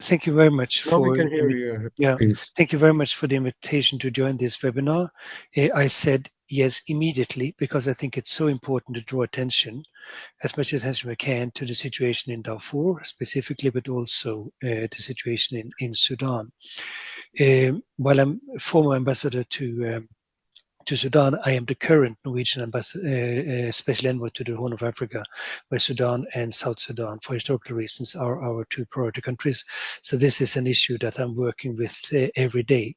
Thank you very much Now we for can hear you, yeah. please. Thank you very much for the invitation to join this webinar. I said yes immediately because I think it's so important to draw attention, as much attention we can, to the situation in Darfur specifically, but also the situation in Sudan. While I'm former ambassador to Sudan, I am the current Norwegian Special Envoy to the Horn of Africa, where Sudan and South Sudan, for historical reasons, are our two priority countries. So this is an issue that I'm working with every day.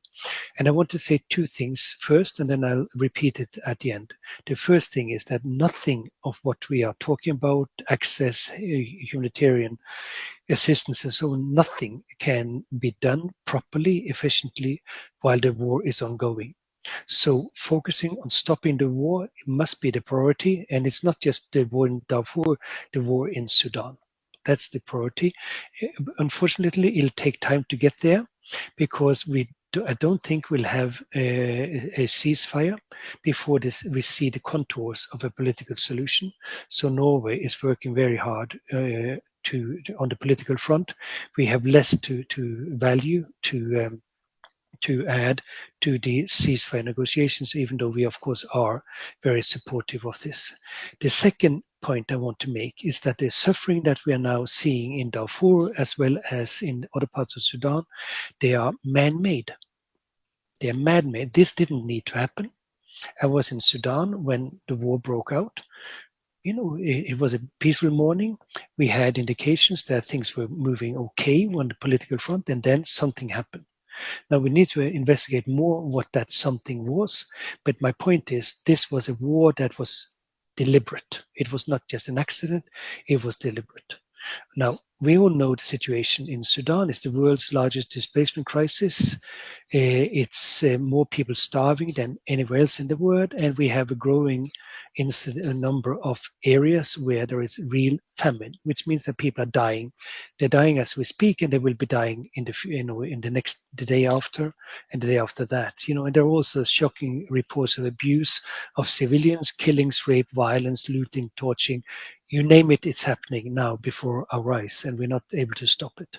And I want to say two things first, and then I'll repeat it at the end. The first thing is that nothing of what we are talking about, access, humanitarian assistance, and so on, nothing can be done properly, efficiently, while the war is ongoing. So focusing on stopping the war must be the priority, and it's not just the war in Darfur, the war in Sudan. That's the priority. Unfortunately, it'll take time to get there because I don't think we'll have a ceasefire before we see the contours of a political solution. So Norway is working very hard on the political front. We have less to value to add to the ceasefire negotiations, even though we, of course, are very supportive of this. The second point I want to make is that the suffering that we are now seeing in Darfur, as well as in other parts of Sudan, they are man-made. They are man-made. This didn't need to happen. I was in Sudan when the war broke out. It was a peaceful morning. We had indications that things were moving okay on the political front, and then something happened. Now we need to investigate more what that something was. But my point is, this was a war that was deliberate. It was not just an accident, it was deliberate. Now, we all know the situation in Sudan is the world's largest displacement crisis. It's more people starving than anywhere else in the world, and we have a growing a number of areas where there is real famine, which means that people are dying. They're dying as we speak, and they will be dying in the day after, and the day after that. And there are also shocking reports of abuse of civilians, killings, rape, violence, looting, torching. You name it, it's happening now before our eyes, and we're not able to stop it.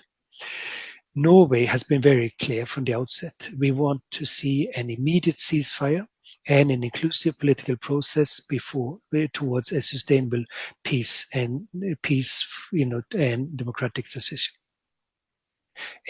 Norway has been very clear from the outset. We want to see an immediate ceasefire and an inclusive political process towards a sustainable peace and democratic transition.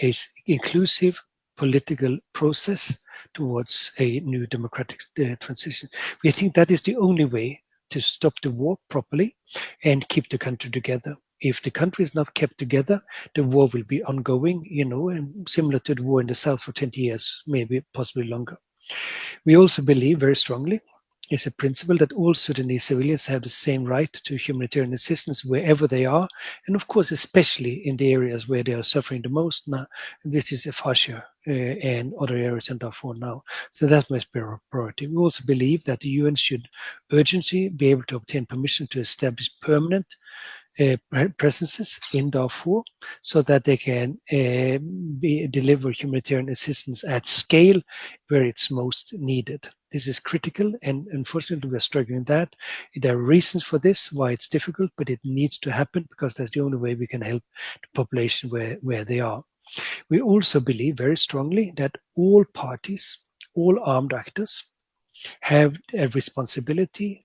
A inclusive political process towards a new democratic transition. We think that is the only way to stop the war properly and keep the country together. If the country is not kept together, the war will be ongoing, and similar to the war in the South for 20 years, maybe possibly longer. We also believe very strongly it's a principle that all Sudanese civilians have the same right to humanitarian assistance wherever they are, and of course, especially in the areas where they are suffering the most now. This is El-Fasher and other areas in Darfur now. So that must be our priority. We also believe that the UN should urgently be able to obtain permission to establish permanent presences in Darfur so that they can deliver humanitarian assistance at scale where it's most needed. This is critical, and unfortunately we are struggling with that. There are reasons for this, why it's difficult, but it needs to happen because that's the only way we can help the population where they are. We also believe very strongly that all parties, all armed actors, have a responsibility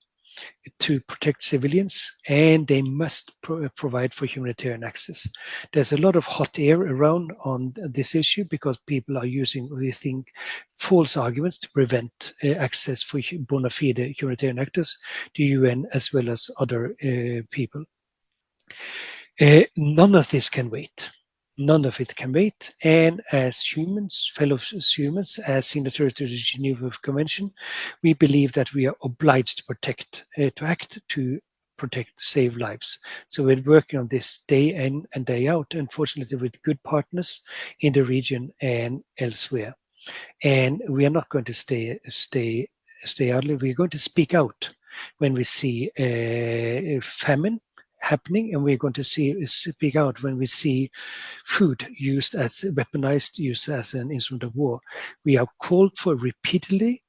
to protect civilians, and they must provide for humanitarian access. There's a lot of hot air around on this issue because people are using, we think, false arguments to prevent access for bona fide humanitarian actors, the UN as well as other people. None of this can wait. None of it can wait. And as humans, fellow humans, as signatories to the Geneva Convention, we believe that we are obliged to protect, save lives. So we're working on this day in and day out, unfortunately with good partners in the region and elsewhere. And we are not going to stay idle. We're going to speak out when we see famine happening, and we're going to speak out when we see food used as weaponized, used as an instrument of war. We have called for repeatedly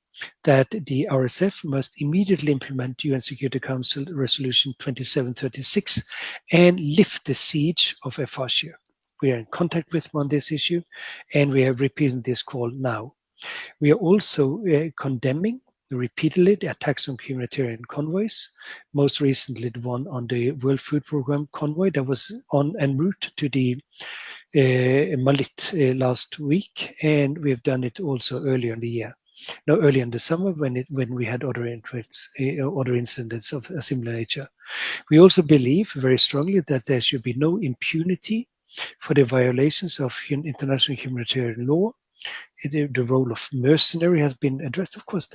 that the RSF must immediately implement UN Security Council Resolution 2736 and lift the siege of El-Fasher. We are in contact with them on this issue, and we have repeated this call now. We are also condemning repeatedly the attacks on humanitarian convoys, most recently the one on the World Food Programme convoy that was on en route to the Malit last week, and we've done it also earlier in the year. No, earlier in the summer when we had other incidents of a similar nature. We also believe very strongly that there should be no impunity for the violations of international humanitarian law. The role of mercenary has been addressed. Of course,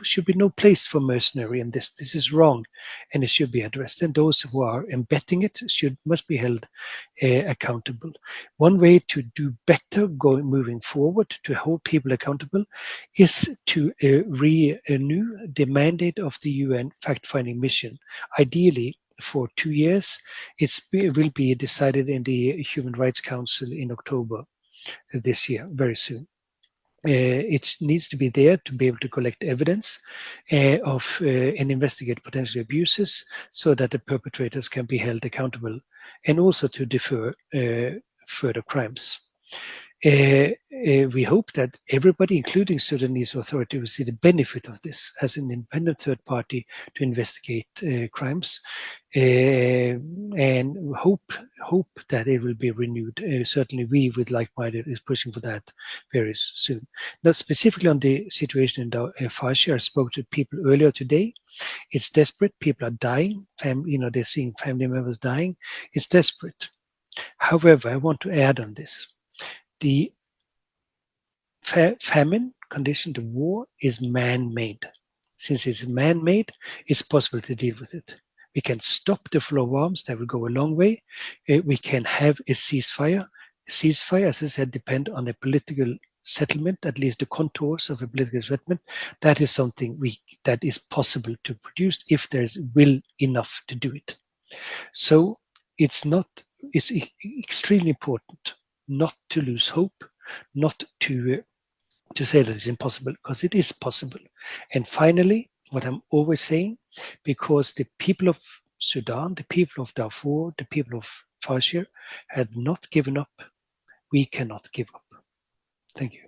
should be no place for mercenary, and this is wrong, and it should be addressed. And those who are embedding it must be held accountable. One way to do better moving forward to hold people accountable is to renew the mandate of the UN fact-finding mission. Ideally, for 2 years, it will be decided in the Human Rights Council in October this year, very soon. It needs to be there to be able to collect evidence of and investigate potential abuses so that the perpetrators can be held accountable, and also to defer further crimes. We hope that everybody, including Sudanese authorities, will see the benefit of this as an independent third party to investigate crimes, and hope that it will be renewed. Certainly, we with like-minded is pushing for that very soon. Now, specifically on the situation in El-Fasher, I spoke to people earlier today. It's desperate. People are dying. They're seeing family members dying. It's desperate. However, I want to add on this. The famine condition, the war, is man-made. Since it's man-made, it's possible to deal with it. We can stop the flow of arms, that will go a long way. We can have a ceasefire. Ceasefire, as I said, depend on a political settlement, at least the contours of a political settlement. That is something that is possible to produce if there's will enough to do it. So it's extremely important not to lose hope, not to say that it's impossible, because it is possible. And finally, what I'm always saying, because the people of Sudan, the people of Darfur, the people of El-Fasher had not given up, we cannot give up. Thank you.